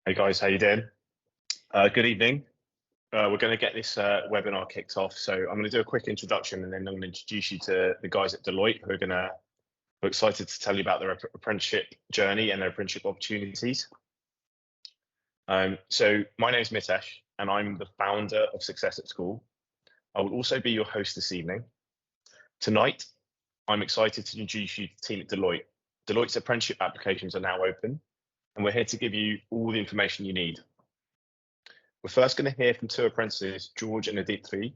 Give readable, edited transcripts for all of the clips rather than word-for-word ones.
Hey guys, how you doing? Good evening. We're going to get this webinar kicked off. So I'm going to do a quick introduction and then I'm going to introduce you to the guys at Deloitte who are excited to tell you about their apprenticeship journey and their apprenticeship opportunities. So my name is Mitesh and I'm the founder of Success at School. I will also be your host this evening. Tonight, I'm excited to introduce you to the team at Deloitte. Deloitte's apprenticeship applications are now open and we're here to give you all the information you need. We're first going to hear from two apprentices, George and Aditri,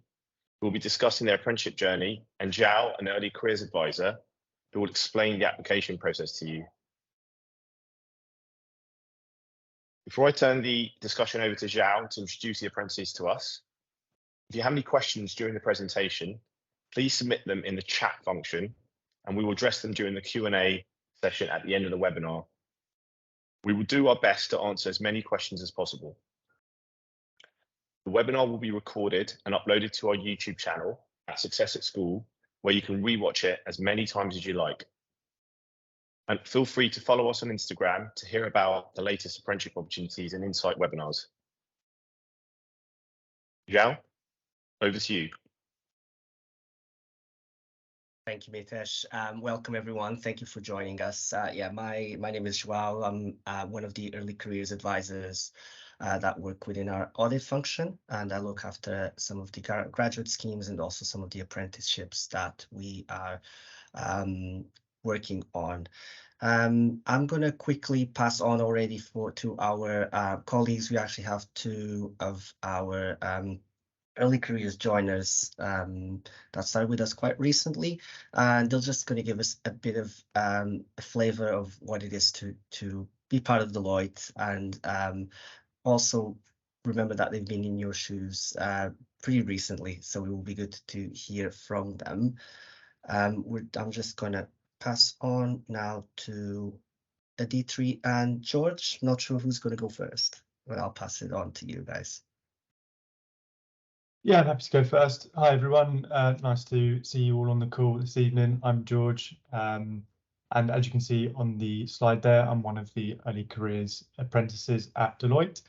who will be discussing their apprenticeship journey, and Zhao, an early careers advisor, who will explain the application process to you. Before I turn the discussion over to Zhao to introduce the apprentices to us, if you have any questions during the presentation, please submit them in the chat function, and we will address them during the Q&A session at the end of the webinar. We will do our best to answer as many questions as possible. The webinar will be recorded and uploaded to our YouTube channel at Success at School, where you can rewatch it as many times as you like. And feel free to follow us on Instagram to hear about the latest apprenticeship opportunities and insight webinars. Zhao, over to you. Thank you, Mitesh. Welcome, everyone. Thank you for joining us. My name is Joao. I'm one of the early careers advisors that work within our audit function, and I look after some of the graduate schemes and also some of the apprenticeships that we are working on. I'm going to quickly pass on already to our colleagues. We actually have two of our early careers joiners that started with us quite recently, and they're just going to give us a bit of a flavor of what it is to be part of Deloitte, and also remember that they've been in your shoes pretty recently, so it will be good to hear from them. I'm just going to pass on now to Aditri and George. Not sure who's going to go first, but I'll pass it on to you guys. Yeah, I'm happy to go first. Hi, everyone. Nice to see you all on the call this evening. I'm George, and as you can see on the slide there, I'm one of the early careers apprentices at Deloitte.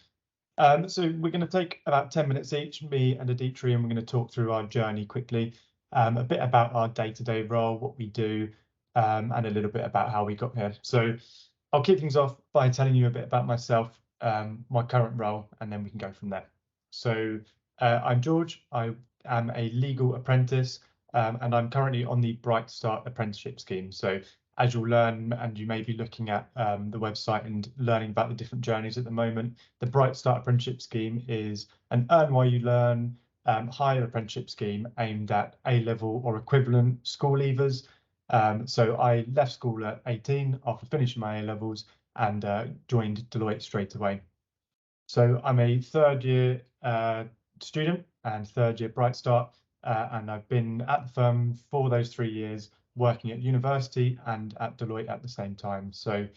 So we're going to take about 10 minutes each, me and Aditri, and we're going to talk through our journey quickly, a bit about our day-to-day role, what we do, and a little bit about how we got here. So I'll kick things off by telling you a bit about myself, my current role, and then we can go from there. So I'm George. I am a legal apprentice, and I'm currently on the Bright Start apprenticeship scheme. So as you'll learn, and you may be looking at the website and learning about the different journeys at the moment, the Bright Start apprenticeship scheme is an earn while you learn higher apprenticeship scheme aimed at A-level or equivalent school leavers. So I left school at 18 after finishing my A-levels and joined Deloitte straight away. So I'm a third year student and third year Bright Start, and I've been at the firm for those 3 years, working at university and at Deloitte at the same time. So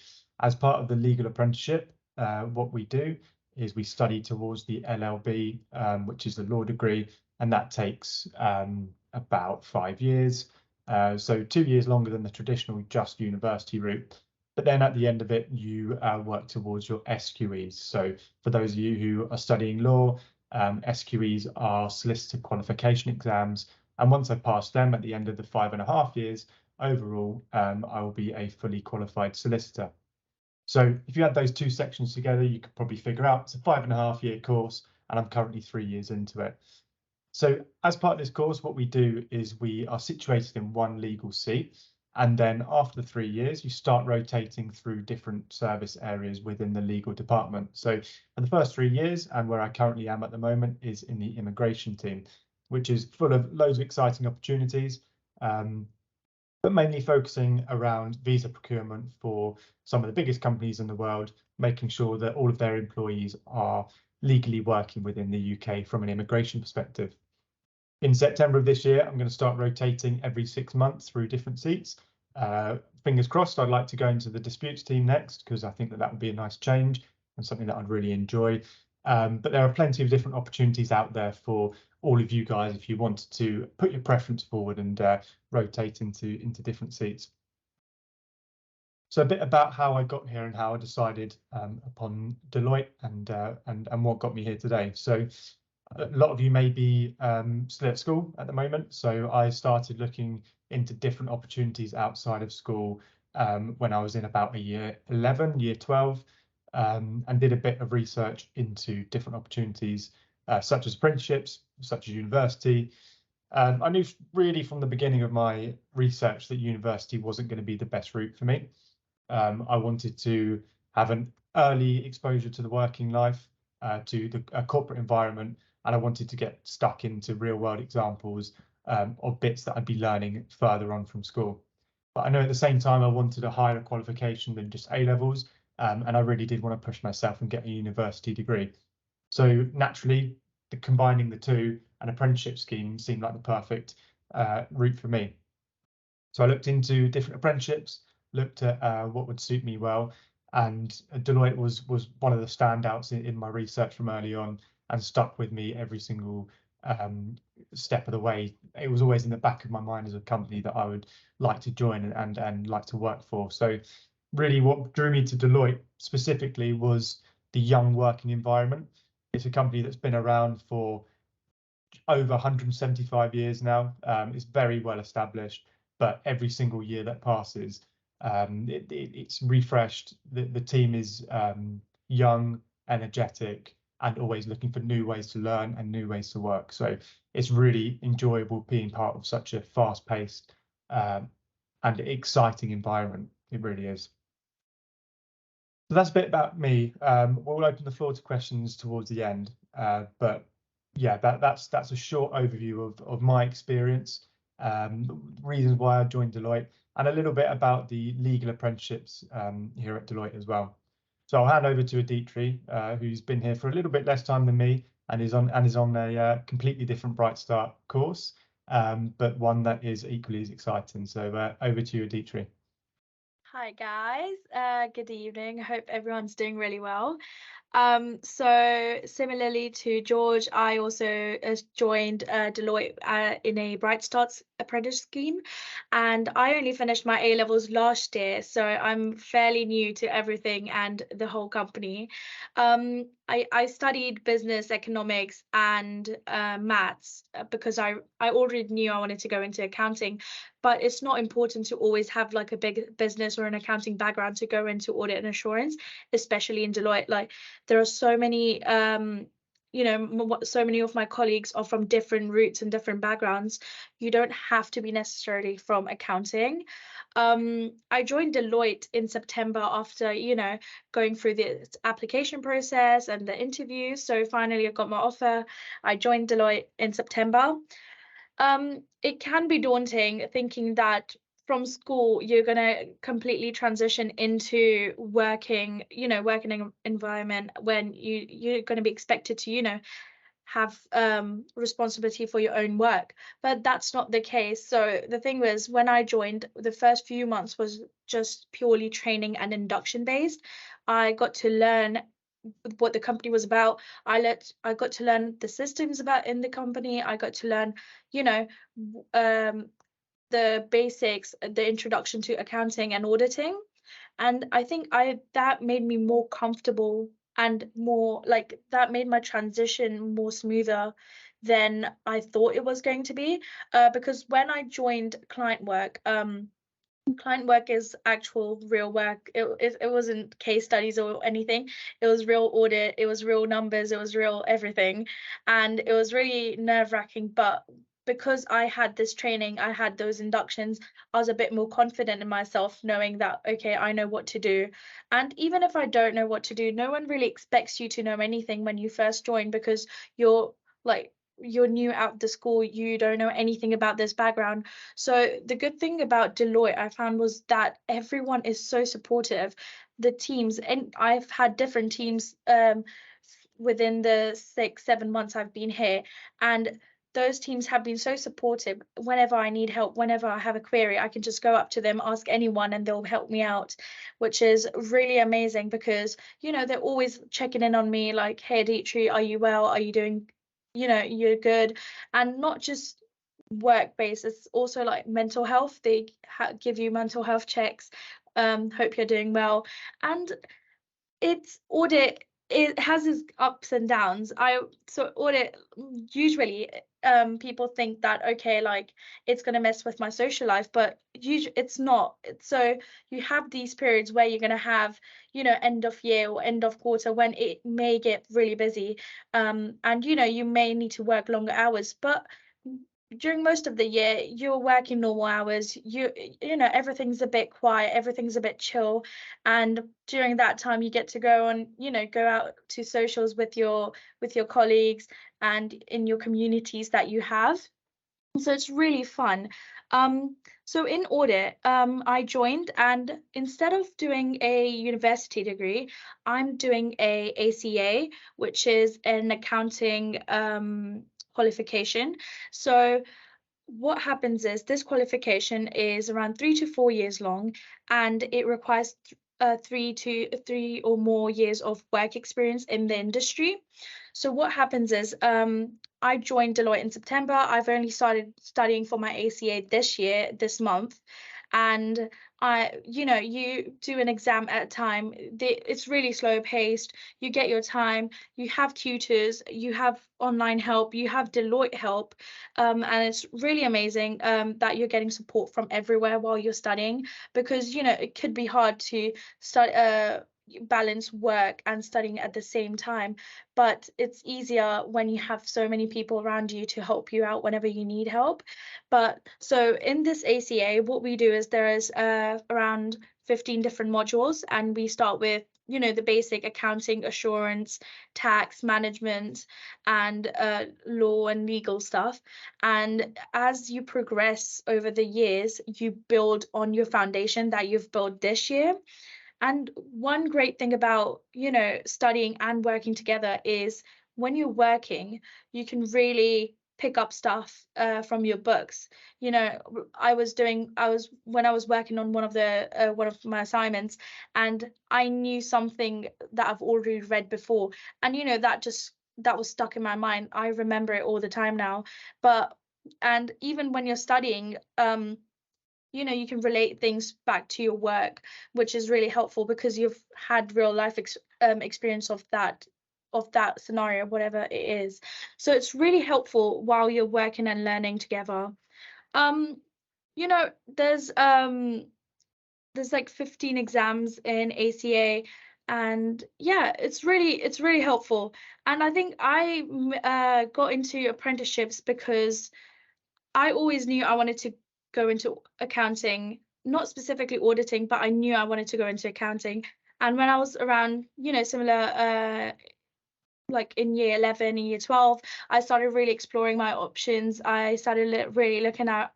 as part of the legal apprenticeship, what we do is we study towards the LLB, which is the law degree, and that takes about 5 years. So 2 years longer than the traditional just university route. But then at the end of it, you work towards your SQEs. So for those of you who are studying law, SQEs are solicitor qualification exams. And once I pass them at the end of the 5.5 years, overall, I will be a fully qualified solicitor. So if you add those two sections together, you could probably figure out it's a 5.5-year course, and I'm currently 3 years into it. So as part of this course, what we do is we are situated in one legal seat. And then after the 3 years, you start rotating through different service areas within the legal department. So for the first 3 years, and where I currently am at the moment, is in the immigration team, which is full of loads of exciting opportunities, but mainly focusing around visa procurement for some of the biggest companies in the world, making sure that all of their employees are legally working within the UK from an immigration perspective. In September of this year, I'm going to start rotating every 6 months through different seats. Fingers crossed, I'd like to go into the disputes team next, because I think that would be a nice change and something that I'd really enjoy. But there are plenty of different opportunities out there for all of you guys if you wanted to put your preference forward and rotate into different seats. So a bit about how I got here and how I decided upon Deloitte and what got me here today. So a lot of you may be still at school at the moment. So I started looking into different opportunities outside of school when I was in about a year 11, year 12, and did a bit of research into different opportunities such as apprenticeships, such as university. I knew really from the beginning of my research that university wasn't going to be the best route for me. I wanted to have an early exposure to the working life, to the corporate environment, and I wanted to get stuck into real world examples of bits that I'd be learning further on from school. But I know at the same time I wanted a higher qualification than just A levels, and I really did want to push myself and get a university degree. So naturally, combining the two, an apprenticeship scheme seemed like the perfect route for me. So I looked into different apprenticeships, looked at what would suit me well, and Deloitte was one of the standouts in my research from early on, and stuck with me every single step of the way. It was always in the back of my mind as a company that I would like to join and like to work for. So really what drew me to Deloitte specifically was the young working environment. It's a company that's been around for over 175 years now. It's very well established, but every single year that passes, it's refreshed. The team is young, energetic, and always looking for new ways to learn and new ways to work. So it's really enjoyable being part of such a fast-paced and exciting environment. It really is. So that's a bit about me. We'll open the floor to questions towards the end, but yeah, that's a short overview of my experience, reasons why I joined Deloitte, and a little bit about the legal apprenticeships here at Deloitte as well. So I'll hand over to Aditri, who's been here for a little bit less time than me, and is on a completely different Bright Start course, but one that is equally as exciting. So over to you, Aditri. Hi guys, good evening. Hope everyone's doing really well. So similarly to George, I also joined Deloitte in a Bright Starts apprentice scheme, and I only finished my A levels last year, so I'm fairly new to everything and the whole company. I studied business, economics, and maths because I already knew I wanted to go into accounting, but it's not important to always have like a big business or an accounting background to go into audit and assurance, especially in Deloitte. Like there are so many so many of my colleagues are from different routes and different backgrounds. You don't have to be necessarily from accounting. I joined Deloitte in September after, going through the application process and the interview. So finally I got my offer. I joined Deloitte in September. It can be daunting thinking that from school you're going to completely transition into working environment when you're going to be expected to have responsibility for your own work, but that's not the case. So the thing was, when I joined, the first few months was just purely training and induction based. I got to learn what the company was about. I got to learn the systems about in the company. I got to learn the basics, the introduction to accounting and auditing, and I think that made me more comfortable and more like that made my transition more smoother than I thought it was going to be, because when I joined client work is actual real work. It wasn't case studies or anything. It was real audit, it was real numbers, it was real everything, and it was really nerve-wracking. But because I had this training, I had those inductions, I was a bit more confident in myself, knowing that, okay, I know what to do. And even if I don't know what to do, no one really expects you to know anything when you first join, because you're new out of the school, you don't know anything about this background. So the good thing about Deloitte I found was that everyone is so supportive. The teams, and I've had different teams within the 6-7 months I've been here, and those teams have been so supportive. Whenever I need help, whenever I have a query, I can just go up to them, ask anyone, and they'll help me out, which is really amazing because, they're always checking in on me like, hey, Aditri, are you well? Are you doing, you're good? And not just work based, it's also like mental health. They give you mental health checks Hope you're doing well. And it's audit, it has its ups and downs. So audit, usually people think that, okay, like it's going to mess with my social life, but usually it's not. So you have these periods where you're going to have, you know, end of year or end of quarter when it may get really busy, and you know, you may need to work longer hours, but during most of the year you're working normal hours. You know, everything's a bit quiet, everything's a bit chill, and during that time you get to go on, you know, go out to socials with your colleagues and in your communities that you have. So it's really fun. So in audit, I joined, and instead of doing a university degree, I'm doing a ACA, which is an accounting qualification. So what happens is this qualification is around 3 to 4 years long, and it requires 3 or more years of work experience in the industry. So what happens is, I joined Deloitte in September. I've only started studying for my ACA this month, and you know, you do an exam at a time. It's really slow paced. You get your time. You have tutors. You have online help. You have Deloitte help, and it's really amazing that you're getting support from everywhere while you're studying, because you know it could be hard to balance work and studying at the same time, but it's easier when you have so many people around you to help you out whenever you need help. But so in this ACA, what we do is there is around 15 different modules, and we start with, you know, the basic accounting, assurance, tax management, and law and legal stuff. And as you progress over the years, you build on your foundation that you've built this year. And one great thing about, you know, studying and working together is when you're working, you can really pick up stuff from your books. You know, when I was working on one of my assignments, and I knew something that I've already read before, and you know, that was stuck in my mind. I remember it all the time now. But and even when you're studying, you know, you can relate things back to your work, which is really helpful because you've had real life experience of that scenario, whatever it is. So it's really helpful while you're working and learning together. um you know, there's like 15 exams in ACA, and yeah, it's really helpful. And I think I got into apprenticeships because I always knew I wanted to go into accounting, not specifically auditing, but I knew I wanted to go into accounting. And when I was around, you know, similar, like in year 11 and year 12, I started really exploring my options. I started really looking at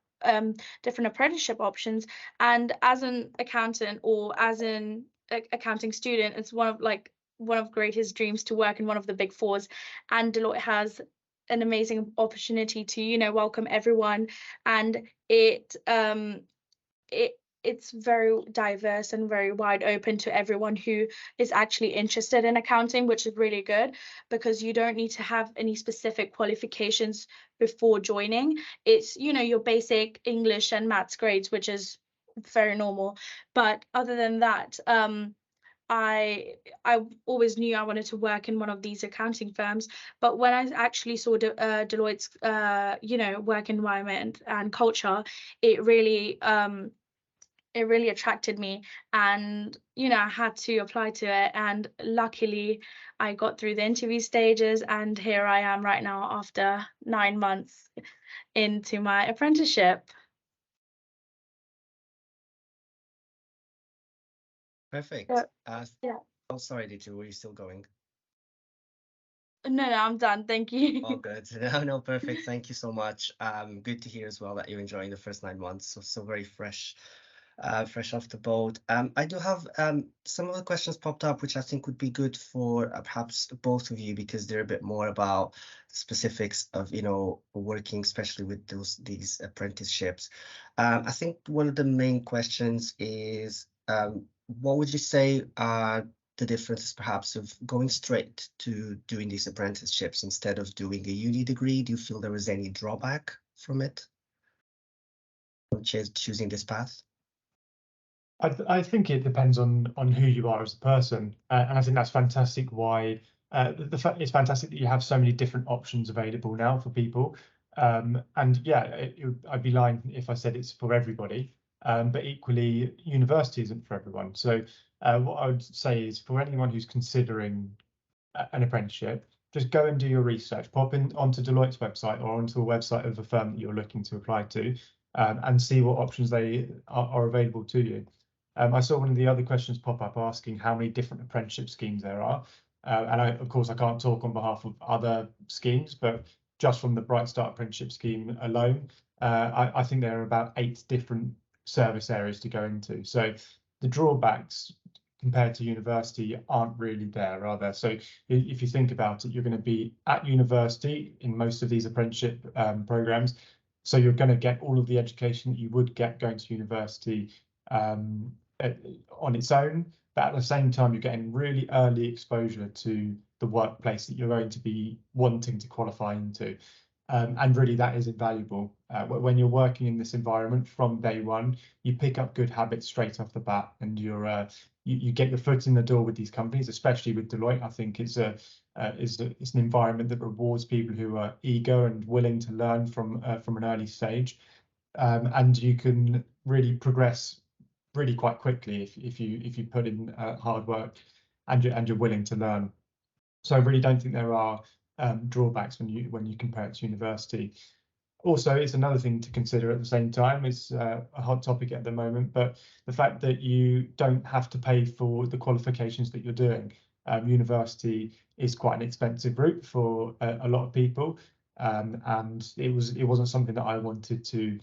different apprenticeship options. And as an accountant, or as an accounting student, it's one of greatest dreams to work in one of the big fours. And Deloitte has an amazing opportunity to, you know, welcome everyone. And it it's very diverse and very wide open to everyone who is actually interested in accounting, which is really good, because you don't need to have any specific qualifications before joining. It's, you know, your basic English and maths grades, which is very normal. But other than that, I always knew I wanted to work in one of these accounting firms. But when I actually saw Deloitte's you know, work environment and culture, it really attracted me. And you know, I had to apply to it, and luckily I got through the interview stages, and here I am right now after 9 months into my apprenticeship. Perfect. Yeah. Oh, sorry, were you still going? No, I'm done, thank you. All good. No, perfect. Thank you so much. Good to hear as well that you're enjoying the first 9 months. So very fresh, fresh off the boat. I do have some of the questions popped up, which I think would be good for perhaps both of you, because they're a bit more about the specifics of, you know, working, especially with these apprenticeships. I think one of the main questions is, what would you say are the differences perhaps of going straight to doing these apprenticeships instead of doing a uni degree? Do you feel there was any drawback from it, from choosing this path? I think it depends on who you are as a person, and I think that's fantastic. Why the fact it's fantastic that you have so many different options available now for people. And yeah, I'd be lying if I said it's for everybody. But equally, university isn't for everyone. So what I would say is for anyone who's considering an apprenticeship, just go and do your research. Pop in onto Deloitte's website or onto a website of a firm that you're looking to apply to, and see what options they are available to you. I saw one of the other questions pop up asking how many different apprenticeship schemes there are. And of course, I can't talk on behalf of other schemes, but just from the Bright Start apprenticeship scheme alone, I think there are about 8 different service areas to go into. So the drawbacks compared to university aren't really there, are there? So if you think about it, you're going to be at university in most of these apprenticeship programs. So you're going to get all of the education that you would get going to university on its own, but at the same time, you're getting really early exposure to the workplace that you're going to be wanting to qualify into. And really, that is invaluable. When you're working in this environment from day one, you pick up good habits straight off the bat, and you get your foot in the door with these companies, especially with Deloitte. I think it's an environment that rewards people who are eager and willing to learn from an early stage, and you can really progress really quite quickly if you put in hard work and you're willing to learn. So I really don't think there are drawbacks when you compare it to university. Also, it's another thing to consider at the same time. It's a hot topic at the moment, but the fact that you don't have to pay for the qualifications that you're doing. University is quite an expensive route for a lot of people, and it wasn't something that I wanted to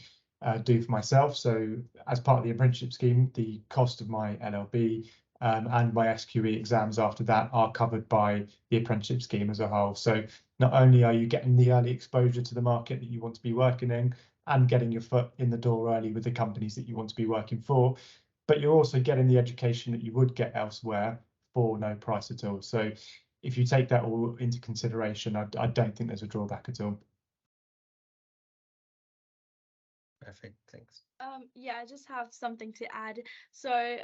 do for myself. So as part of the apprenticeship scheme, the cost of my LLB and my SQE exams after that are covered by the apprenticeship scheme as a whole. So not only are you getting the early exposure to the market that you want to be working in and getting your foot in the door early with the companies that you want to be working for, but you're also getting the education that you would get elsewhere for no price at all. So if you take that all into consideration, I don't think there's a drawback at all. Perfect, thanks. Yeah, I just have something to add. So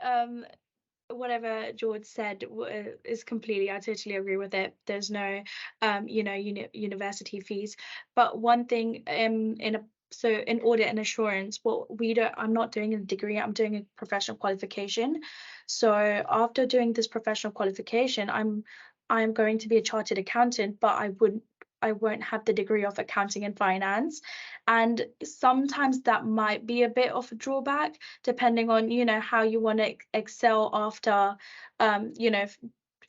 whatever George said is completely, I totally agree with it. There's no university fees, but one thing in audit and assurance, I'm not doing a degree, I'm doing a professional qualification. So after doing this professional qualification, I'm going to be a chartered accountant, but I won't have the degree of accounting and finance. And sometimes that might be a bit of a drawback, depending on, how you want to excel after,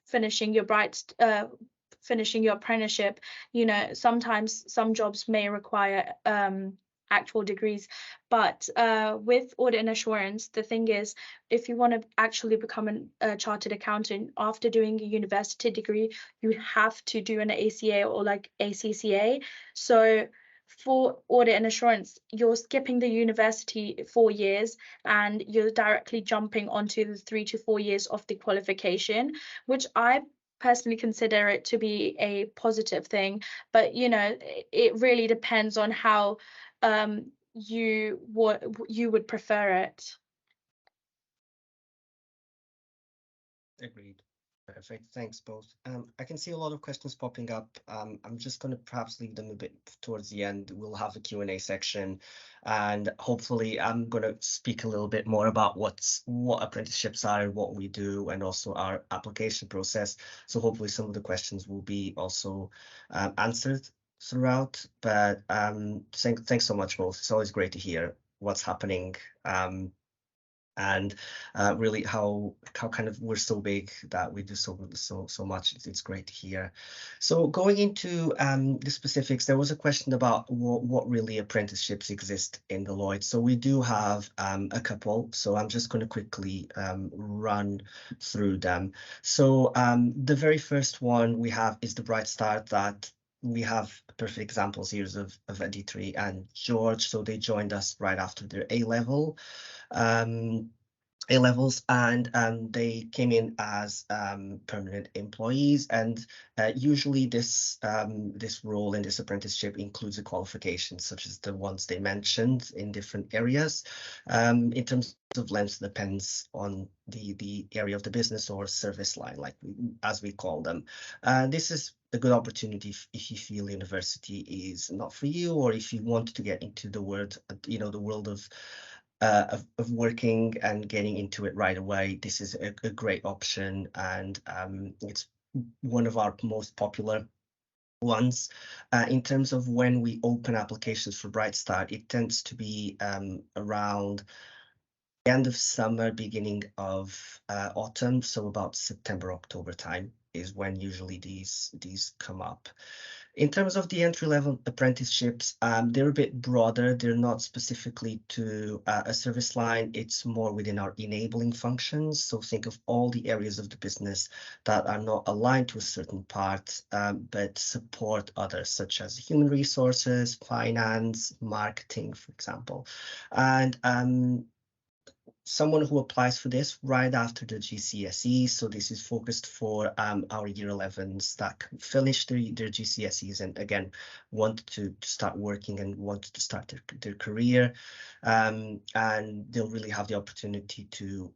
finishing your finishing your apprenticeship. Sometimes some jobs may require actual degrees, but with audit and assurance, the thing is, if you want to actually become a chartered accountant after doing a university degree, you have to do an ACA or like ACCA. So for audit and assurance, you're skipping the university 4 years and you're directly jumping onto the 3 to 4 years of the qualification, which I personally consider it to be a positive thing. But it really depends on how you would prefer it. Agreed. Perfect. Thanks both. I can see a lot of questions popping up. I'm just going to perhaps leave them a bit towards the end. We'll have a Q&A section, and hopefully I'm going to speak a little bit more about what apprenticeships are, what we do, and also our application process. So hopefully some of the questions will be also answered throughout. But thanks so much both. It's always great to hear what's happening. And really how kind of we're so big that we do so much. It's great to hear. So going into the specifics, there was a question about what really apprenticeships exist in Deloitte. So we do have a couple. So I'm just going to quickly run through them. So the very first one we have is the Bright Start, that we have perfect examples here of Aditri and George. So they joined us right after their A-level. A-levels, and they came in as permanent employees. And usually this role in this apprenticeship includes a qualification such as the ones they mentioned in different areas. In terms of length, depends on the area of the business or service line, like as we call them. This is a good opportunity if you feel university is not for you, or if you want to get into the world, the world of working and getting into it right away. This is a great option, and it's one of our most popular ones. In terms of when we open applications for Bright Start, it tends to be around the end of summer, beginning of autumn, so about September, October time is when usually these come up. In terms of the entry-level apprenticeships, they're a bit broader. They're not specifically to a service line. It's more within our enabling functions. So think of all the areas of the business that are not aligned to a certain part, but support others, such as human resources, finance, marketing, for example. And someone who applies for this right after the GCSE. So this is focused for our year 11s that finish their GCSEs and again want to start working and want to start their career. And they'll really have the opportunity to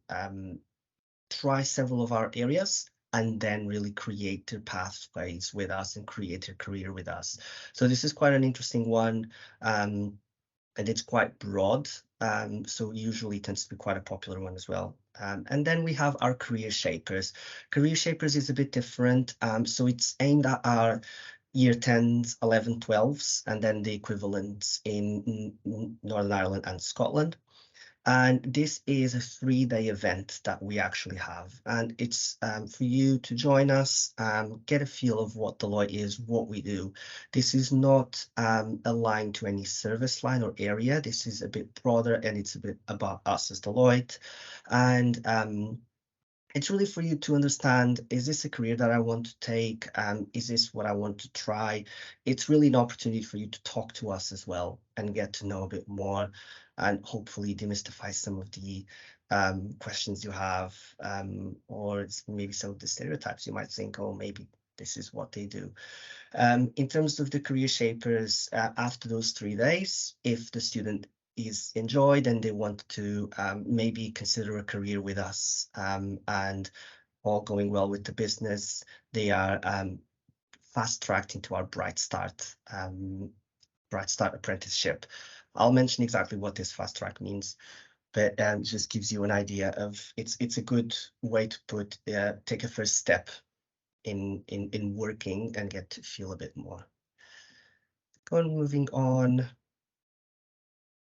try several of our areas and then really create their pathways with us and create their career with us. So this is quite an interesting one. And it's quite broad, so usually tends to be quite a popular one as well. And then we have our Career Shapers. Career Shapers is a bit different, so it's aimed at our year 10s, 11, 12s, and then the equivalents in Northern Ireland and Scotland. And this is a 3-day event that we actually have. And it's for you to join us, get a feel of what Deloitte is, what we do. This is not aligned to any service line or area. This is a bit broader, and it's a bit about us as Deloitte. And it's really for you to understand, is this a career that I want to take? Is this what I want to try? It's really an opportunity for you to talk to us as well and get to know a bit more and hopefully demystify some of the questions you have, or maybe some of the stereotypes you might think, oh, maybe this is what they do. In terms of the Career Shapers, after those 3 days, if the student is enjoyed and they want to maybe consider a career with us, and all going well with the business, they are fast-tracked into our Bright Start apprenticeship. I'll mention exactly what this fast track means, but it just gives you an idea of it's a good way to take a first step in working and get to feel a bit more. Moving on.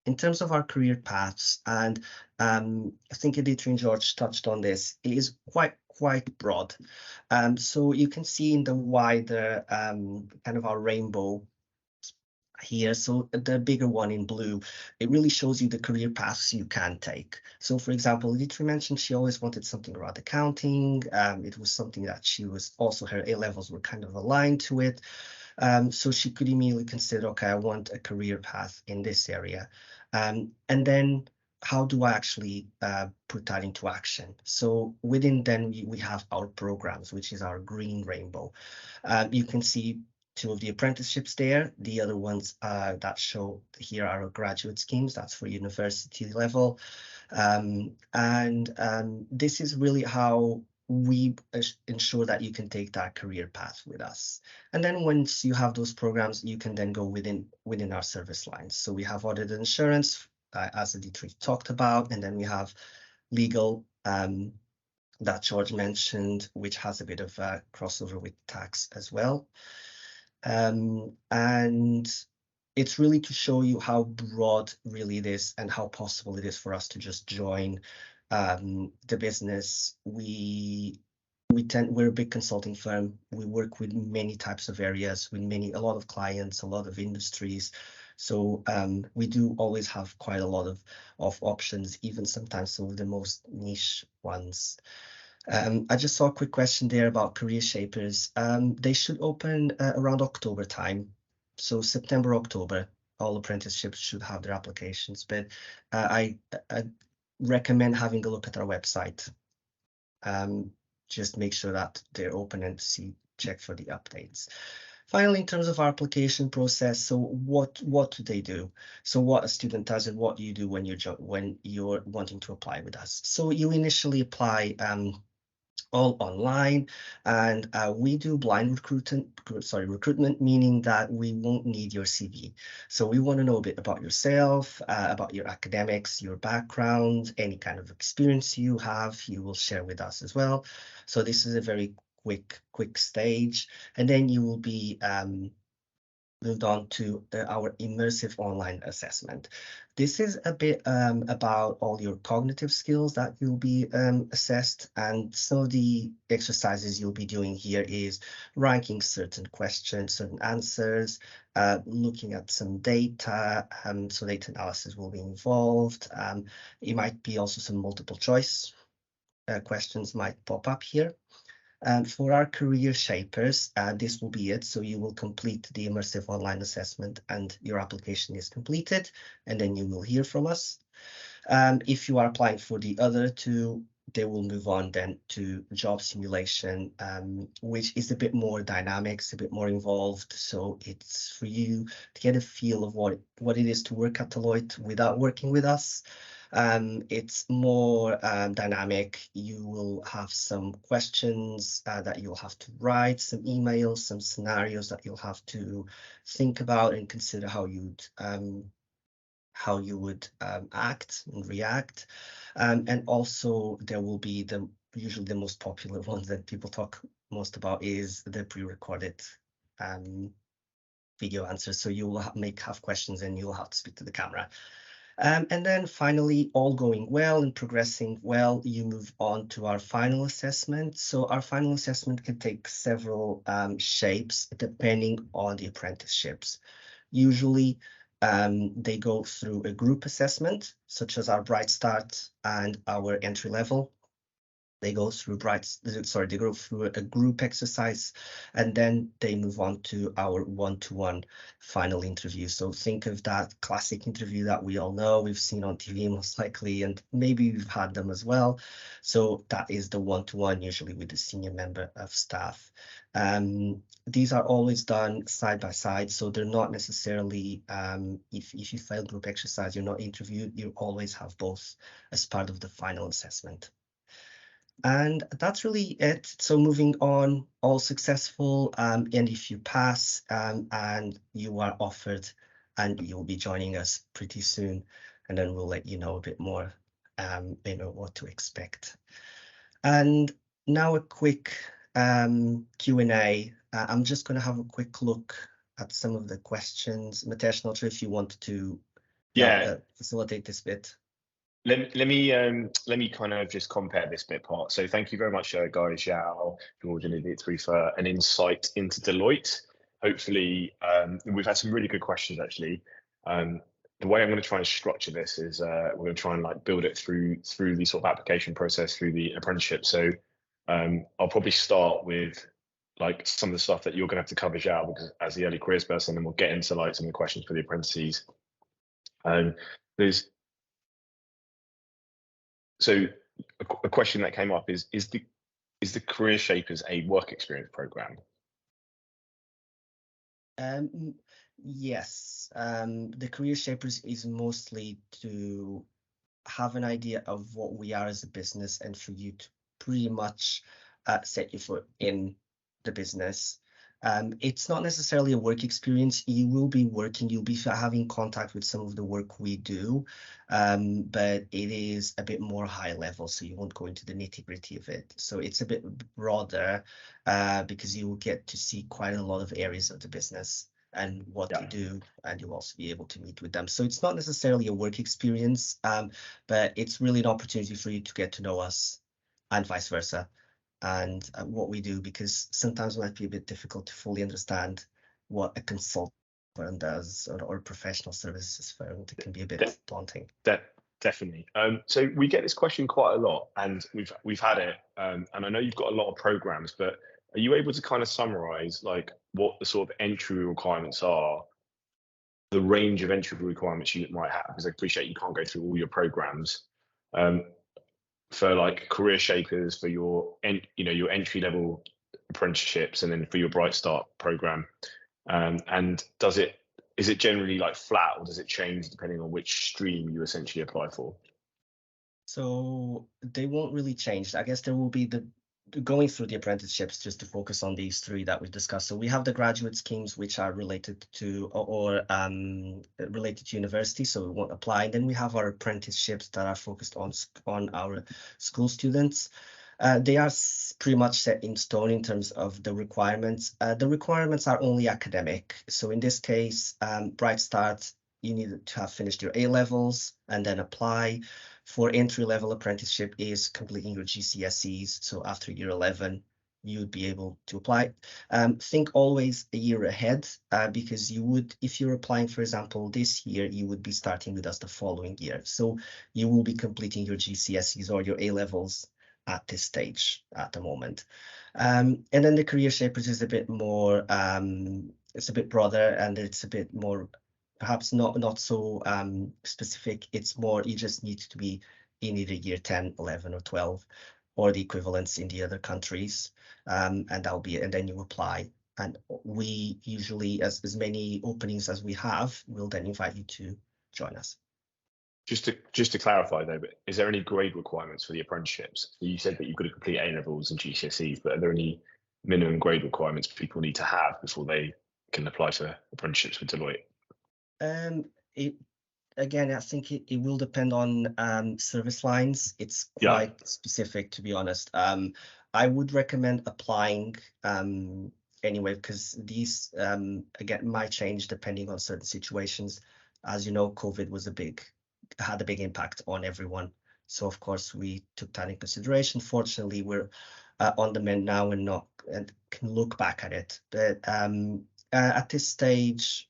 In terms of our career paths, and I think Aditya and George touched on this, it is quite broad. So you can see in the wider kind of our rainbow here, so the bigger one in blue, it really shows you the career paths you can take. So for example, Aditya mentioned she always wanted something around accounting. It was something that she was also, her A-levels were kind of aligned to it. So she could immediately consider, okay, I want a career path in this area. And then how do I actually put that into action? So within then we have our programs, which is our green rainbow. You can see 2 of the apprenticeships there. The other ones that show here are our graduate schemes. That's for university level. This is really how we ensure that you can take that career path with us. And then once you have those programs, you can then go within our service lines. So we have audit and insurance, as Aditya talked about, and then we have legal, that George mentioned, which has a bit of a crossover with tax as well. And it's really to show you how broad really it is and how possible it is for us to just join the business. We're a big consulting firm. We work with many types of areas, with a lot of clients, a lot of industries. So we do always have quite a lot of options, even sometimes some of the most niche ones. I just saw a quick question there about Career Shapers. They should open around October time. So September, October, all apprenticeships should have their applications. But recommend having a look at our website. Just make sure that they're open and check for the updates. Finally, in terms of our application process, so what do they do? So what a student does and what do you do when you're wanting to apply with us? So you initially apply all online, and we do blind recruitment, meaning that we won't need your CV. So we want to know a bit about yourself, about your academics, your background, any kind of experience you have, you will share with us as well. So this is a very quick stage, and then you will be moved on to our immersive online assessment. This is a bit about all your cognitive skills that you'll be assessed, and some of the exercises you'll be doing here is ranking certain questions, certain answers, looking at some data, so data analysis will be involved. It might be also some multiple choice questions might pop up here. For our career shapers, this will be it. So you will complete the immersive online assessment and your application is completed, and then you will hear from us. If you are applying for the other two, they will move on then to job simulation, which is a bit more dynamic, a bit more involved. So it's for you to get a feel of what it is to work at Deloitte without working with us. It's more dynamic. You will have some questions that you'll have to write, some emails, some scenarios that you'll have to think about and consider how you would act and react. And also there will be usually the most popular ones that people talk most about is the pre-recorded video answers. So you will have questions and you'll have to speak to the camera. And then finally, all going well and progressing well, you move on to our final assessment. So our final assessment can take several shapes depending on the apprenticeships. Usually, they go through a group assessment, such as our Bright Start and our entry level. They go through they go through a group exercise, and then they move on to our one-to-one final interview. So think of that classic interview that we all know, we've seen on TV most likely, and maybe we've had them as well. So that is the one-to-one, usually with the senior member of staff. These are always done side by side, so they're not necessarily, if you fail group exercise, you're not interviewed, you always have both as part of the final assessment. And that's really it. So moving on, all successful, and if you pass and you are offered, and you'll be joining us pretty soon, and then we'll let you know a bit more, what to expect. And now a quick Q&A. I'm just going to have a quick look at some of the questions. Mitesh, not sure if you want to facilitate this bit. Let me kind of just compare this bit part. So thank you very much, guys, Zhao, George, and Dimitri for an insight into Deloitte. Hopefully, we've had some really good questions actually. The way I'm going to try and structure this is we're going to try and build it through the sort of application process through the apprenticeship. So I'll probably start with some of the stuff that you're going to have to cover, Zhao, because as the early careers person, and then we'll get into some of the questions for the apprentices. So a question that came up is the Career Shapers a work experience program? Yes, the Career Shapers is mostly to have an idea of what we are as a business and for you to pretty much set your foot in the business. It's not necessarily a work experience. You will be working, you'll be having contact with some of the work we do, but it is a bit more high level, so you won't go into the nitty-gritty of it. So it's a bit broader because you will get to see quite a lot of areas of the business and what they do, and you'll also be able to meet with them. So it's not necessarily a work experience, but it's really an opportunity for you to get to know us and vice versa, and what we do, because sometimes it might be a bit difficult to fully understand what a consultant does or a professional services firm. It can be a bit daunting. Definitely. So we get this question quite a lot, and we've had it, and I know you've got a lot of programs, but are you able to kind of summarize what the sort of entry requirements are, the range of entry requirements you might have? Because I appreciate you can't go through all your programs, for like career shapers, for your your entry level apprenticeships, and then for your Bright Start program? And is it generally like flat, or does it change depending on which stream you essentially apply for? So they won't really change. I guess there will be going through the apprenticeships, just to focus on these three that we discussed. So we have the graduate schemes, which are related to related to university, so we won't apply. And then we have our apprenticeships that are focused on our school students. They are pretty much set in stone in terms of the requirements. The requirements are only academic. So in this case, Bright Start, you need to have finished your A levels and then apply. For entry-level apprenticeship is completing your GCSEs. So after year 11, you'd be able to apply. Think always a year ahead, because you would, if you're applying, for example, this year, you would be starting with us the following year. So you will be completing your GCSEs or your A levels at this stage at the moment. And then the career shapers is a bit more, it's a bit broader, and it's a bit more, perhaps not so specific. It's more, you just need to be in either year 10, 11, or 12, or the equivalents in the other countries. And that'll be it. And then you apply. And we usually, as many openings as we have, we'll then invite you to join us. Just to clarify though, but is there any grade requirements for the apprenticeships? So you said that you've got to complete A levels and GCSEs, but are there any minimum grade requirements people need to have before they can apply for apprenticeships with Deloitte? Again, I think it will depend on service lines. It's quite specific, to be honest. I would recommend applying anyway, because these again might change depending on certain situations. As you know, COVID had a big impact on everyone. So of course we took that in consideration. Fortunately, we're on the mend now and can look back at it. But at this stage,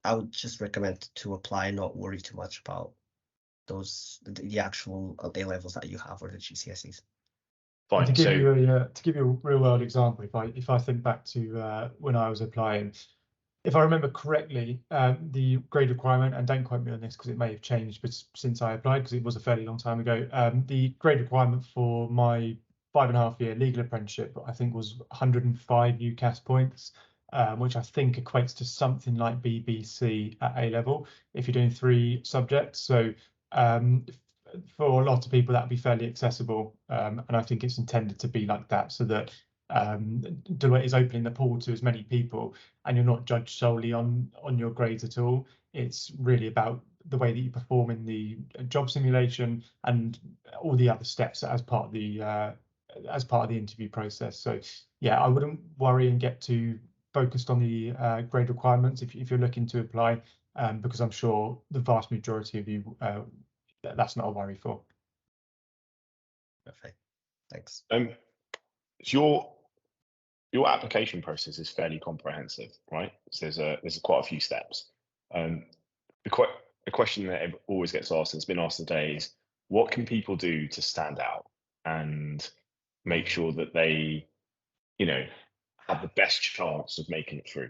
I would just recommend to apply and not worry too much about the actual A levels that you have or the GCSEs. Fine. To give you a real world example, if I think back to when I was applying, if I remember correctly, the grade requirement, and don't quote me on this because it may have changed, but since I applied, because it was a fairly long time ago, the grade requirement for my 5.5-year legal apprenticeship, I think, was 105 UCAS points. Which I think equates to something like BBC at A level if you're doing 3 subjects. So for a lot of people, that'd be fairly accessible. And I think it's intended to be like that, so that Deloitte is opening the pool to as many people, and you're not judged solely on your grades at all. It's really about the way that you perform in the job simulation and all the other steps as part of the interview process. So yeah, I wouldn't worry and get too focused on the grade requirements if you're looking to apply, because I'm sure the vast majority of you, that's not a worry for. Perfect. Thanks. So your application process is fairly comprehensive, right? So there's quite a few steps. The question that always gets asked, and it's been asked today, is what can people do to stand out and make sure that they, have the best chance of making it through?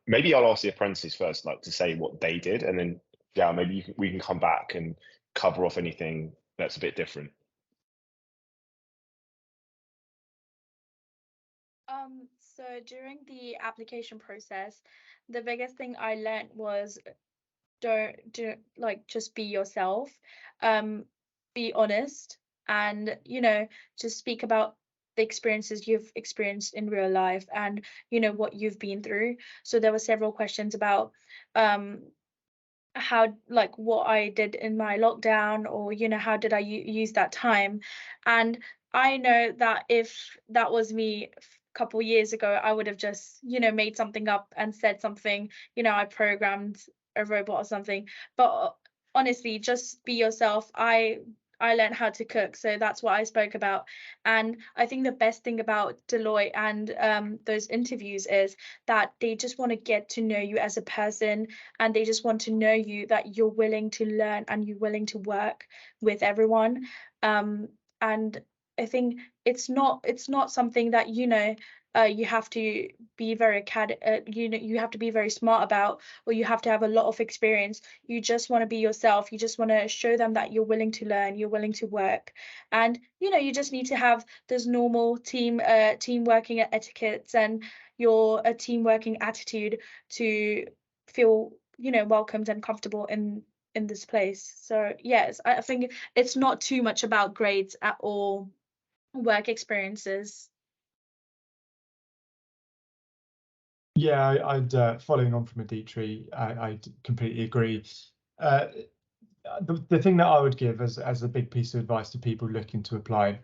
Maybe I'll ask the apprentices first, like, to say what they did, and then maybe we can come back and cover off anything that's a bit different. So during the application process, the biggest thing I learned was just be yourself, be honest, and just speak about the experiences you've experienced in real life and what you've been through. So there were several questions about how, like, what I did in my lockdown, or how did I use that time. And I know that if that was me a couple years ago, I would have just made something up and said something, I programmed a robot or something. But honestly, just be yourself. I learned how to cook, so that's what I spoke about. And I think the best thing about Deloitte and those interviews is that they just want to get to know you as a person, and they just want to know you, that you're willing to learn and you're willing to work with everyone. And I think it's not something that you have to be very you have to be very smart about, or you have to have a lot of experience. You just want to be yourself. You just want to show them that you're willing to learn, you're willing to work, and you just need to have those normal team working etiquettes and your team working attitude to feel welcomed and comfortable in this place. So yes, I think it's not too much about grades at all, work experiences. Yeah, I'd following on from Aditri, I completely agree. The thing that I would give as a big piece of advice to people looking to apply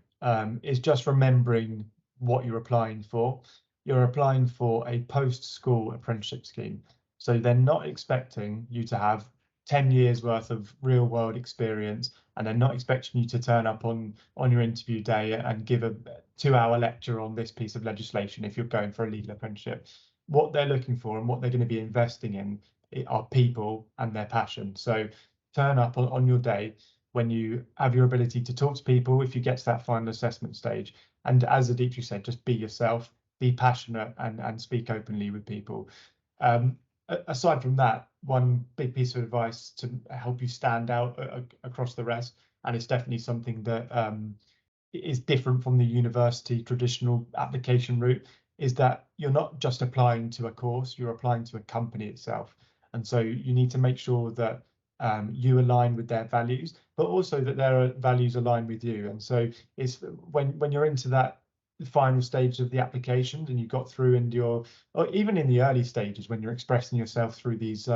is just remembering what you're applying for. You're applying for a post-school apprenticeship scheme. So they're not expecting you to have 10 years worth of real world experience, and they're not expecting you to turn up on your interview day and give a 2-hour lecture on this piece of legislation if you're going for a legal apprenticeship. What they're looking for and what they're going to be investing in are people and their passion. So turn up on your day when you have your ability to talk to people if you get to that final assessment stage. And as Aditri said, just be yourself, be passionate and speak openly with people. Aside from that, one big piece of advice to help you stand out across the rest, and it's definitely something that is different from the university traditional application route, is that you're not just applying to a course, you're applying to a company itself. And so you need to make sure that you align with their values, but also that their values align with you. And so it's when you're into that final stage of the application and you got through into your, or even in the early stages when you're expressing yourself through these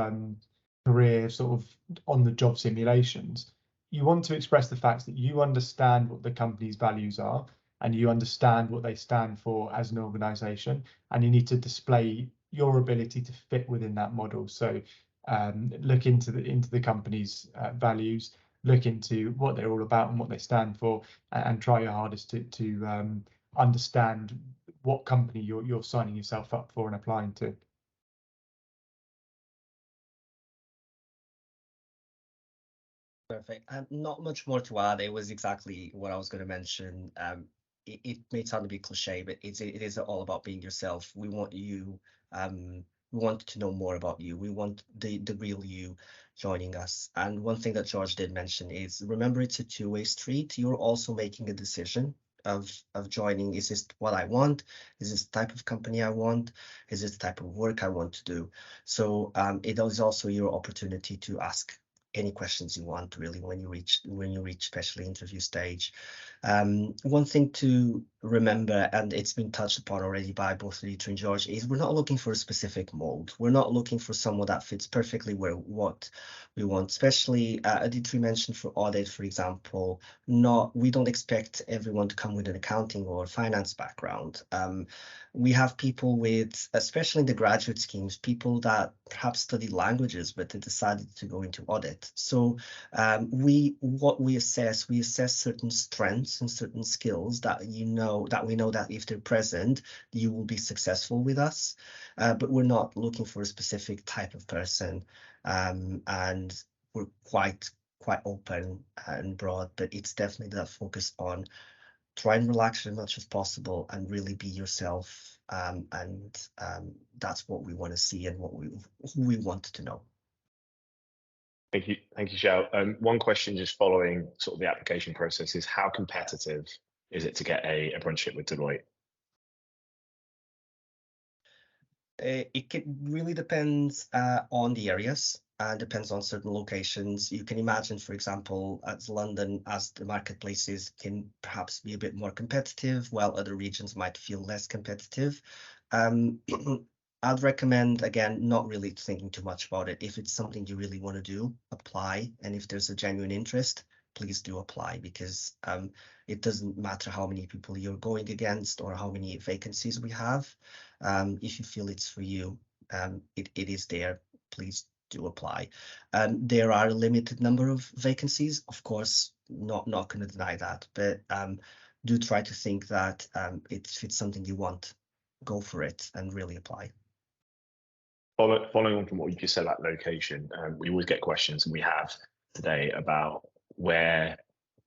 career sort of on the job simulations, you want to express the fact that you understand what the company's values are and you understand what they stand for as an organization, and you need to display your ability to fit within that model. So look into the company's values, look into what they're all about and what they stand for, and try your hardest to understand what company you're signing yourself up for and applying to. Perfect. Not much more to add. It was exactly what I was going to mention. It may sound a bit cliche, but it is all about being yourself. We want you. We want to know more about you. We want the real you joining us. And one thing that George did mention is, remember, it's a two-way street. You're also making a decision of joining. Is this what I want? Is this the type of company I want? Is this the type of work I want to do? So it is also your opportunity to ask any questions you want, really, when you reach especially interview stage. One thing to remember, and it's been touched upon already by both Aditri and George, is we're not looking for a specific mold. We're not looking for someone that fits perfectly what we want. Especially Aditri mentioned for audit, for example, we don't expect everyone to come with an accounting or finance background. We have people with, especially in the graduate schemes, people that perhaps studied languages, but they decided to go into audit. So we assess certain strengths and certain skills that we know that if they're present, you will be successful with us. But we're not looking for a specific type of person, and we're quite open and broad. But it's definitely that focus on try and relax as much as possible and really be yourself. And that's what we want to see and who we want to know. Thank you, Xiao. One question just following sort of the application process is, how competitive is it to get a apprenticeship with Deloitte? It really depends on the areas and depends on certain locations. You can imagine, for example, as London, as the marketplaces can perhaps be a bit more competitive, while other regions might feel less competitive. I'd recommend, again, not really thinking too much about it. If it's something you really want to do, apply. And if there's a genuine interest, please do apply, because it doesn't matter how many people you're going against or how many vacancies we have. If you feel it's for you, it is there. Please do apply. There are a limited number of vacancies, of course, not going to deny that, but do try to think that if it's something you want, go for it and really apply. Following on from what you just said about location, we always get questions, and we have today, about where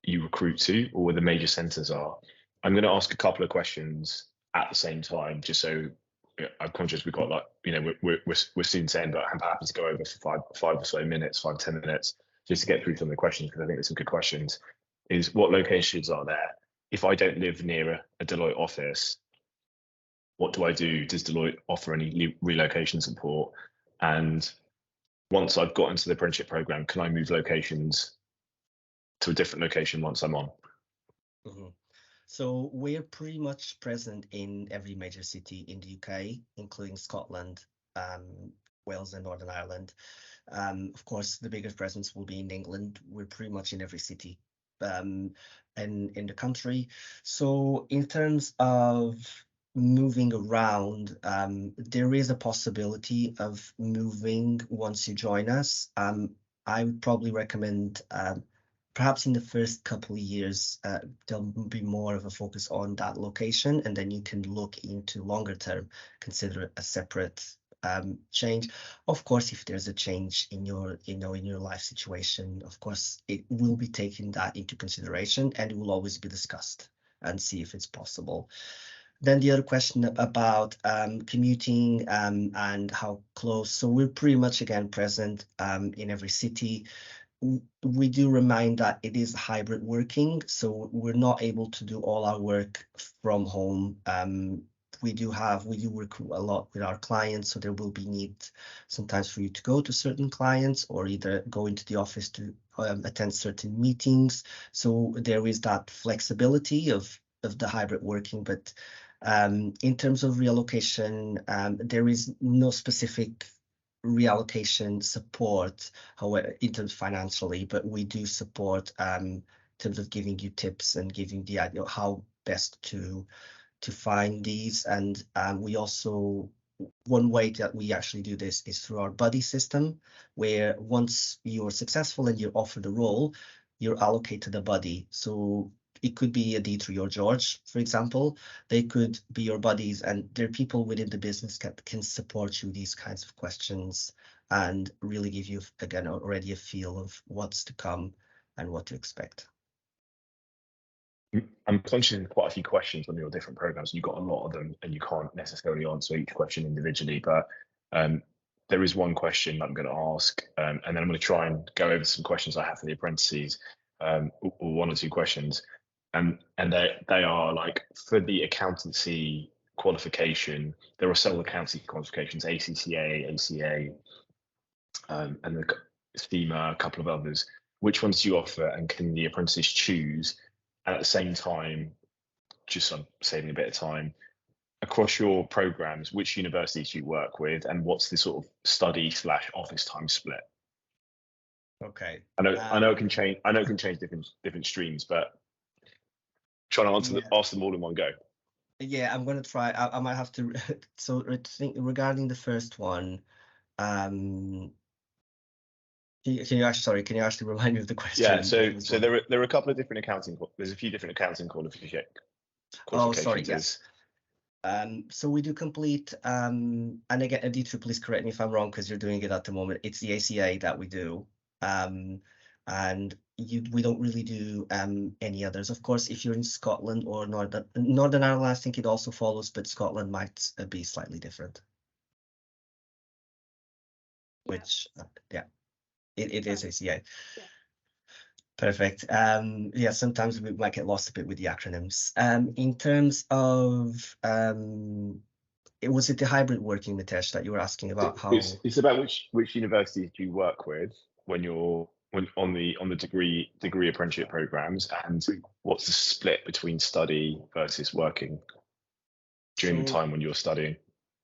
you recruit to or where the major centres are. I'm going to ask a couple of questions at the same time, just so I'm conscious we've got like, we're soon saying, but I'm happy to go over for five or so minutes, 5-10 minutes, just to get through some of the questions, because I think there's some good questions. Is what locations are there? If I don't live near a Deloitte office, what do I do? Does Deloitte offer any relocation support? And once I've got into the apprenticeship program, can I move locations to a different location once I'm on? Mm-hmm. So we're pretty much present in every major city in the UK, including Scotland, Wales, and Northern Ireland. Of course, the biggest presence will be in England. We're pretty much in every city in the country. So in terms of moving around, there is a possibility of moving once you join us. I would probably recommend perhaps in the first couple of years, there'll be more of a focus on that location, and then you can look into longer term, consider a separate change. Of course, if there's a change in your, in your life situation, of course, it will be taken that into consideration, and it will always be discussed and see if it's possible. Then the other question about commuting and how close. So we're pretty much, again, present in every city. We do remind that it is hybrid working, so we're not able to do all our work from home. We do work a lot with our clients, so there will be need sometimes for you to go to certain clients or either go into the office to attend certain meetings. So there is that flexibility of the hybrid working, but in terms of reallocation, there is no specific reallocation support, however, in terms financially, but we do support in terms of giving you tips and giving the idea of how best to find these. And we also, one way that we actually do this is through our buddy system, where once you're successful and you're offered a role, you're allocated a buddy. So it could be a D3 or George, for example. They could be your buddies, and there are people within the business that can support you these kinds of questions and really give you, again, already a feel of what's to come and what to expect. I'm conscious of quite a few questions on your different programs. You've got a lot of them, and you can't necessarily answer each question individually, but there is one question I'm going to ask, and then I'm going to try and go over some questions I have for the apprentices, or one or two questions. And they are like, for the accountancy qualification, there are several accountancy qualifications: ACCA, ACA, and the SEMA, a couple of others. Which ones do you offer, and can the apprentices choose? And at the same time, just so I'm saving a bit of time, across your programs, which universities do you work with, and what's the sort of study/office time split? Okay. I know it can change. I know it can change different streams, but trying to answer ask them all in one go. Yeah, I'm going to try. I might have to. So I think regarding the first one, can you actually remind me of the question? Yeah, so there are a couple of different accounting. There's a few different accounting qualifications. Oh, sorry, yes. So we do complete, and again, Aditra, please correct me if I'm wrong, because you're doing it at the moment. It's the ACA that we do, and we don't really do any others. Of course, if you're in Scotland or Northern Ireland, I think it also follows, but Scotland might be slightly different. Which, yeah, it is ACA. Yeah. Perfect. Yeah, sometimes we might get lost a bit with the acronyms. In terms of, was it the hybrid working, Mitesh, that you were asking about? How it's about which universities do you work with when on the degree apprenticeship programs, and what's the split between study versus working during the time when you're studying?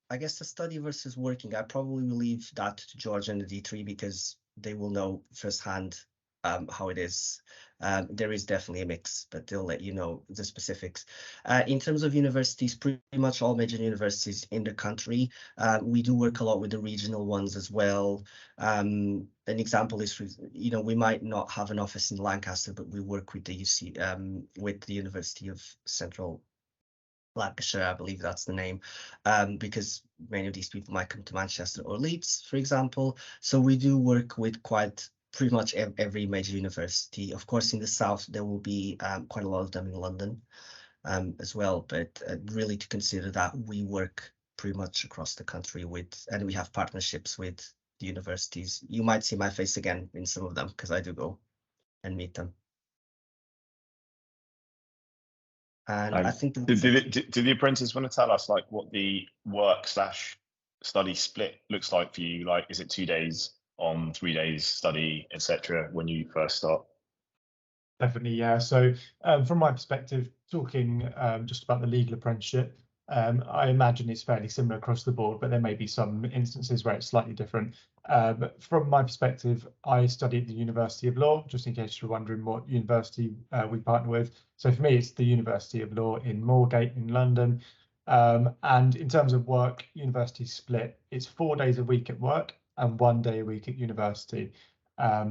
I guess the study versus working, I probably will leave that to George and the D3, because they will know firsthand how it is. There is definitely a mix, but they'll let you know the specifics. In terms of universities, pretty much all major universities in the country, we do work a lot with the regional ones as well. An example is, we might not have an office in Lancaster, but we work with the with the University of Central Lancashire, I believe that's the name, because many of these people might come to Manchester or Leeds, for example. So we do work with pretty much every major university. Of course, in the south, there will be quite a lot of them in London. as well, but really to consider that we work pretty much across the country and we have partnerships with the universities. You might see my face again in some of them because I do go and meet them. And I think do the apprentices want to tell us like what the work/study split looks like for you? Like, is it 2 days on, 3 days study, etc. when you first start? Definitely, yeah. So from my perspective, talking just about the legal apprenticeship, I imagine it's fairly similar across the board, but there may be some instances where it's slightly different. But from my perspective, I study at the University of Law, just in case you're wondering what university we partner with. So for me, it's the University of Law in Moorgate in London. And in terms of work, university split, it's 4 days a week at work and 1 day a week at university. A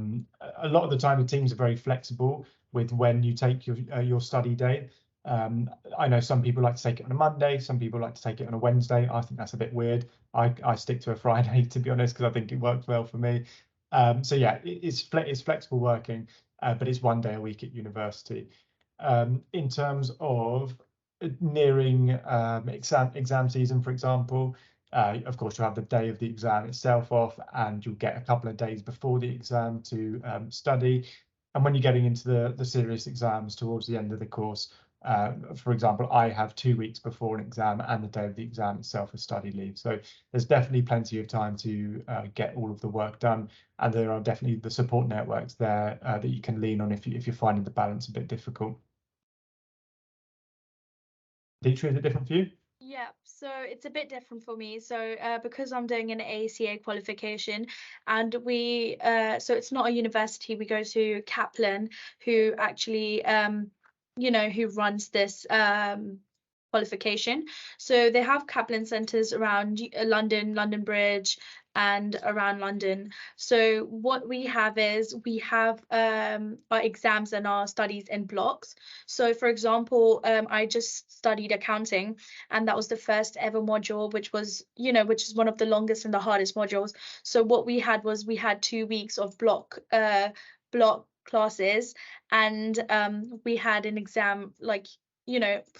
lot of the time, the teams are very flexible with when you take your study day. I know some people like to take it on a Monday, some people like to take it on a Wednesday. I think that's a bit weird. I stick to a Friday, to be honest, because I think it works well for me. So yeah, it's flexible working, but it's 1 day a week at university. In terms of nearing exam season, for example, of course, you'll have the day of the exam itself off, and you'll get a couple of days before the exam to study. And when you're getting into the serious exams towards the end of the course, for example, I have 2 weeks before an exam and the day of the exam itself as study leave. So there's definitely plenty of time to get all of the work done. And there are definitely the support networks there that you can lean on if you're finding the balance a bit difficult. Dietrich, is it different for you? Yeah, so it's a bit different for me. So because I'm doing an ACA qualification, and so it's not a university, we go to Kaplan, who actually who runs this qualification. So they have Kaplan centers around London, London Bridge, and around London. So what we have is our exams and our studies in blocks. So for example, I just studied accounting, and that was the first ever module, which is one of the longest and the hardest modules. So what we had was 2 weeks of block classes, and we had an exam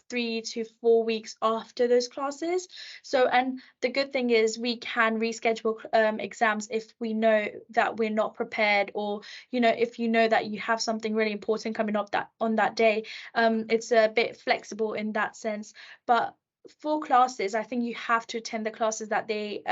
3 to 4 weeks after those classes. So, and the good thing is we can reschedule exams if we know that we're not prepared, or if you know that you have something really important coming up on that day. It's a bit flexible in that sense. But for classes, I think you have to attend the classes that they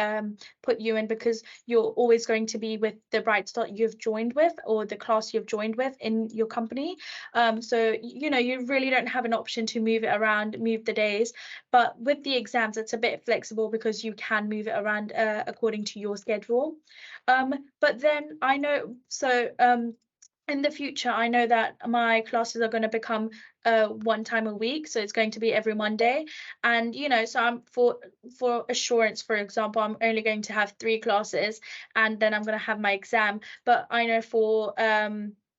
put you in, because you're always going to be with the right start you've joined with, or the class you've joined with in your company. So you really don't have an option to move it around, move the days. But with the exams, it's a bit flexible because you can move it around according to your schedule. But then I know, so in the future, I know that my classes are going to become 1 time a week, so it's going to be every Monday. And so I'm for assurance, for example, I'm only going to have 3 classes, and then I'm going to have my exam. But I know for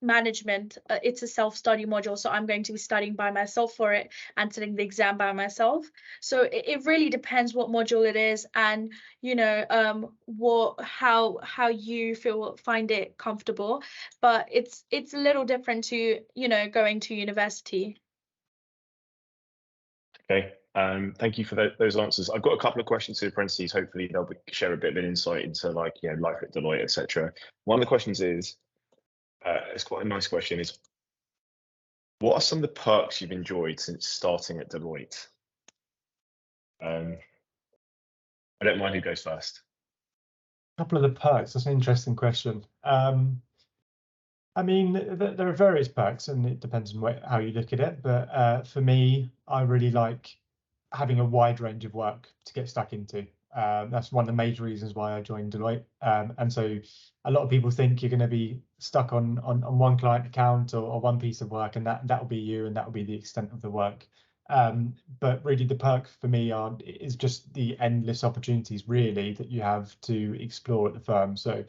management, it's a self-study module, so I'm going to be studying by myself for it and sitting the exam by myself. So it really depends what module it is, and how you find it comfortable. But it's a little different to going to university. Okay, thank you for those answers. I've got a couple of questions to the apprentices. Hopefully they'll share a bit of an insight into life at Deloitte, etc. One of the questions is, it's quite a nice question, is what are some of the perks you've enjoyed since starting at Deloitte? I don't mind who goes first. A couple of the perks, that's an interesting question. I mean, there are various perks, and it depends on how you look at it. But for me, I really like having a wide range of work to get stuck into. That's one of the major reasons why I joined Deloitte. And so a lot of people think you're going to be stuck on one client account or one piece of work, and that will be you, and that will be the extent of the work. But really, the perk for me is just the endless opportunities, really, that you have to explore at the firm. So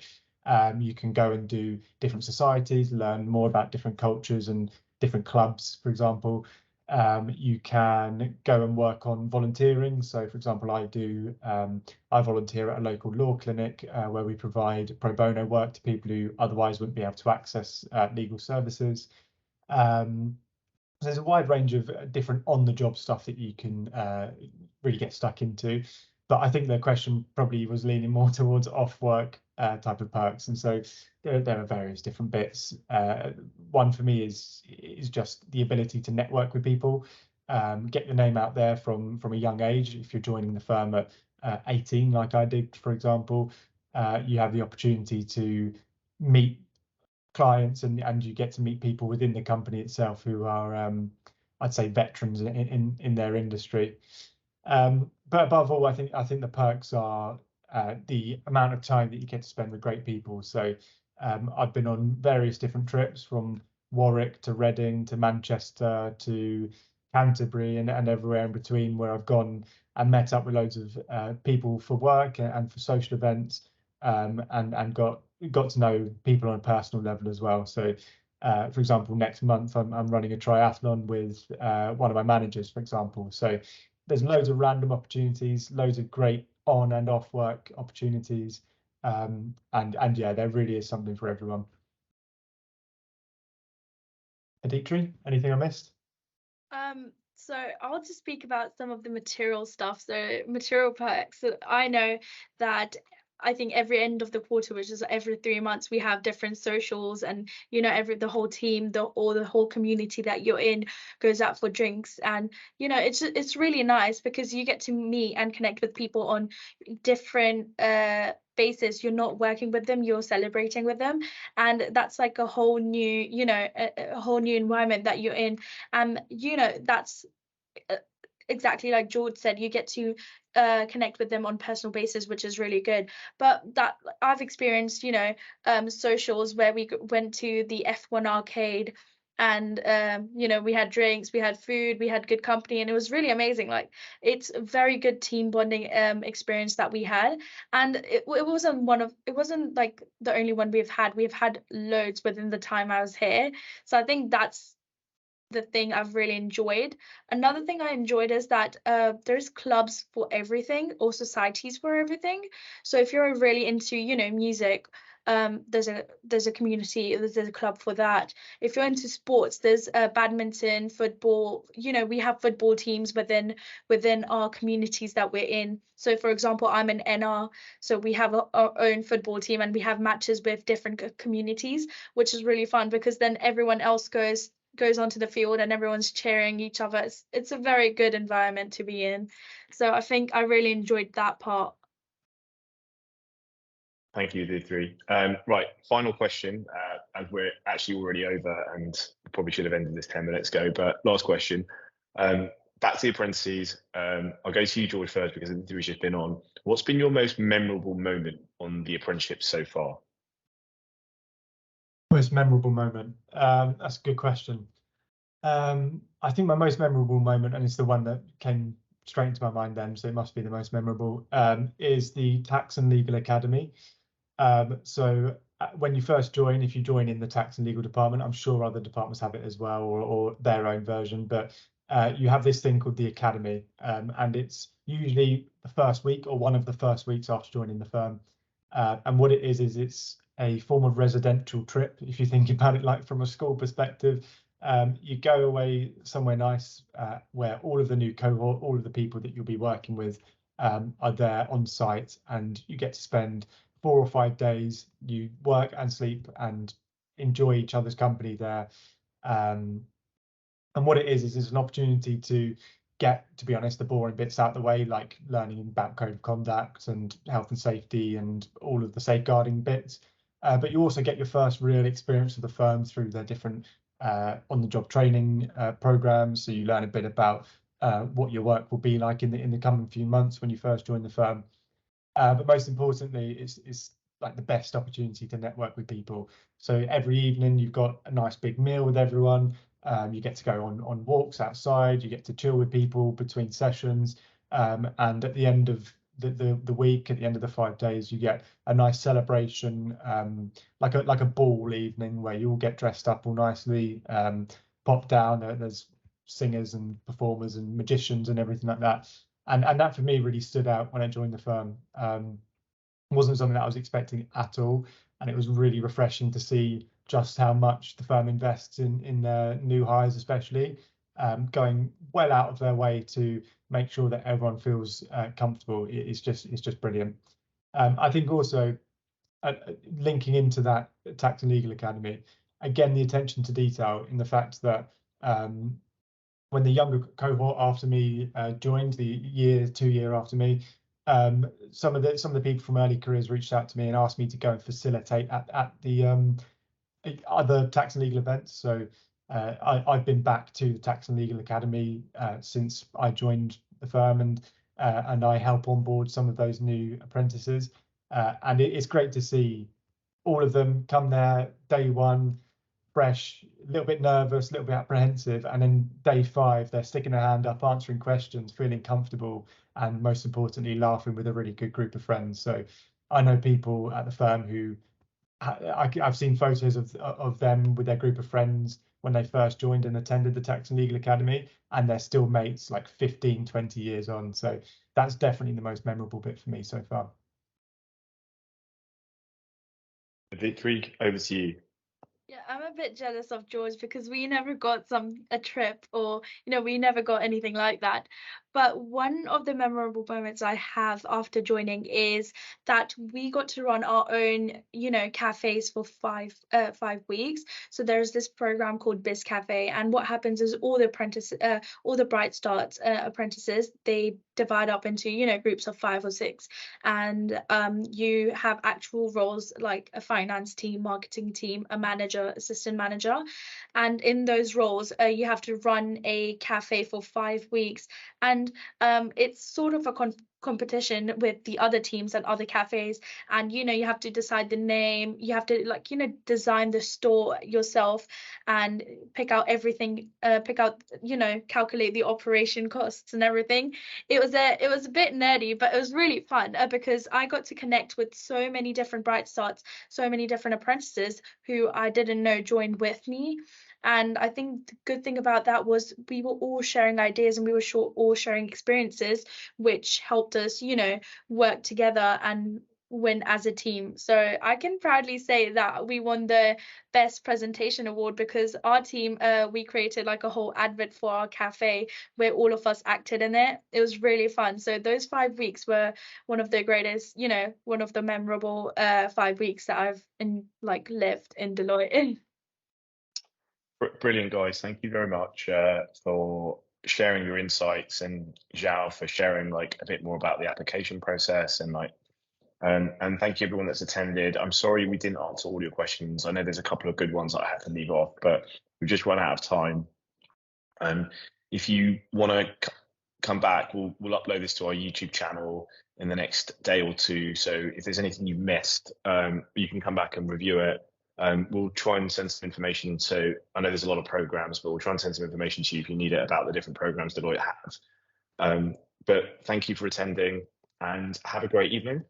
you can go and do different societies, learn more about different cultures and different clubs, for example. You can go and work on volunteering. So, for example, I volunteer at a local law clinic where we provide pro bono work to people who otherwise wouldn't be able to access legal services. So there's a wide range of different on-the-job stuff that you can really get stuck into. But I think the question probably was leaning more towards off-work type of perks, and so there are various different bits. One for me is just the ability to network with people, get your name out there from a young age. If you're joining the firm at 18, like I did, for example, you have the opportunity to meet clients and you get to meet people within the company itself who are, I'd say, veterans in their industry. But above all, I think the perks are the amount of time that you get to spend with great people. So I've been on various different trips, from Warwick to Reading to Manchester to Canterbury and everywhere in between, where I've gone and met up with loads of people for work and for social events, and got to know people on a personal level as well. So for example, next month I'm running a triathlon with one of my managers, for example. So there's loads of random opportunities, loads of great on and off work opportunities, and yeah, there really is something for everyone. Aditri, anything I missed? So I'll just speak about some of the material stuff. So material perks. So I know that I think every end of the quarter, which is every 3 months, we have different socials, and the whole team, the whole community that you're in goes out for drinks, and it's really nice because you get to meet and connect with people on different basis. You're not working with them, you're celebrating with them, and that's like a whole new a whole new environment that you're in. And that's exactly like George said, you get to connect with them on personal basis, which is really good. But that I've experienced socials where we went to the F1 arcade, and we had drinks, we had food, we had good company, and it was really amazing. Like, it's a very good team bonding experience that we had, and it wasn't like the only one we've had loads within the time I was here. So I think that's the thing I've really enjoyed. Another thing I enjoyed is that there's clubs for everything, or societies for everything. So if you're really into music, there's a community, there's a club for that. If you're into sports, there's badminton, football. We have football teams within our communities that we're in. So for example, I'm an NR, so we have our own football team, and we have matches with different communities, which is really fun because then everyone else goes onto the field and everyone's cheering each other. It's a very good environment to be in. So I think I really enjoyed that part. Thank you, the three. Right, final question, as we're actually already over and probably should have ended this 10 minutes ago, but last question. Back to the apprentices. I'll go to you, George, first, because the interview's just been on. What's been your most memorable moment on the apprenticeship so far? Most memorable moment? That's a good question. I think my most memorable moment, and it's the one that came straight into my mind then, so it must be the most memorable, is the Tax and Legal Academy. So when you first join, if you join in the tax and legal department, I'm sure other departments have it as well, or their own version, but you have this thing called the academy, and it's usually the first week or one of the first weeks after joining the firm. And what it is it's a form of residential trip, if you think about it like from a school perspective. You go away somewhere nice, where all of the new cohort, all of the people that you'll be working with are there on site, and you get to spend 4 or 5 days. You work and sleep and enjoy each other's company there. And what it is it's an opportunity to get, to be honest, the boring bits out the way, like learning about code of conduct and health and safety and all of the safeguarding bits. But you also get your first real experience of the firm through their different on-the-job training programs. So you learn a bit about what your work will be like in the coming few months when you first join the firm. But most importantly, it's like the best opportunity to network with people. So every evening you've got a nice big meal with everyone. You get to go on walks outside. You get to chill with people between sessions. And at the end of the week, at the end of the 5 days, you get a nice celebration, like a ball evening where you all get dressed up all nicely, pop down. There's singers and performers and magicians and everything like that. And that for me really stood out when I joined the firm. It wasn't something that I was expecting at all, and it was really refreshing to see just how much the firm invests in their new hires, especially. going well out of their way to make sure that everyone feels comfortable. It's just brilliant. I think also linking into that Tax and Legal Academy, again, the attention to detail in the fact that when the younger cohort after me joined, the 2 year after me, some of the people from early careers reached out to me and asked me to go and facilitate at the other tax and legal events. So I've been back to the Tax and Legal Academy since I joined the firm, and I help onboard some of those new apprentices. And it's great to see all of them come there day one, fresh, a little bit nervous, a little bit apprehensive, and then day 5 they're sticking their hand up, answering questions, feeling comfortable, and most importantly laughing with a really good group of friends. So I know people at the firm who I've seen photos of them with their group of friends when they first joined and attended the Tax and Legal Academy, and they're still mates like 15-20 years on. So that's definitely the most memorable bit for me so far. Victory, over to you. Yeah, I'm a bit jealous of George because we never got a trip, or we never got anything like that. But one of the memorable moments I have after joining is that we got to run our own, cafes for 5 weeks. So there's this program called Biz Cafe, and what happens is all the Bright Starts apprentices, they divide up into groups of 5 or 6, and you have actual roles like a finance team, marketing team, a manager, assistant manager, and in those roles you have to run a cafe for 5 weeks, and it's sort of a competition with the other teams and other cafes, and you have to decide the name, you have to design the store yourself and pick out everything, calculate the operation costs and everything. It was a bit nerdy, but it was really fun because I got to connect with so many different Bright Starts, so many different apprentices who I didn't know joined with me. And I think the good thing about that was we were all sharing ideas, and we were all sharing experiences, which helped us, work together and win as a team. So I can proudly say that we won the best presentation award because our team, we created like a whole advert for our cafe where all of us acted in it. It was really fun. So those 5 weeks were one of the greatest, one of the memorable 5 weeks that I've lived in Deloitte. Brilliant, guys. Thank you very much for sharing your insights, and Zhao for sharing a bit more about the application process, and and thank you everyone that's attended. I'm sorry we didn't answer all your questions. I know there's a couple of good ones that I had to leave off, but we've just run out of time. If you want to come back, we'll upload this to our YouTube channel in the next day or 2. So if there's anything you missed, you can come back and review it. We'll try and send some information. So I know there's a lot of programs, but we'll try and send some information to you if you need it about the different programs Deloitte have. But thank you for attending, and have a great evening.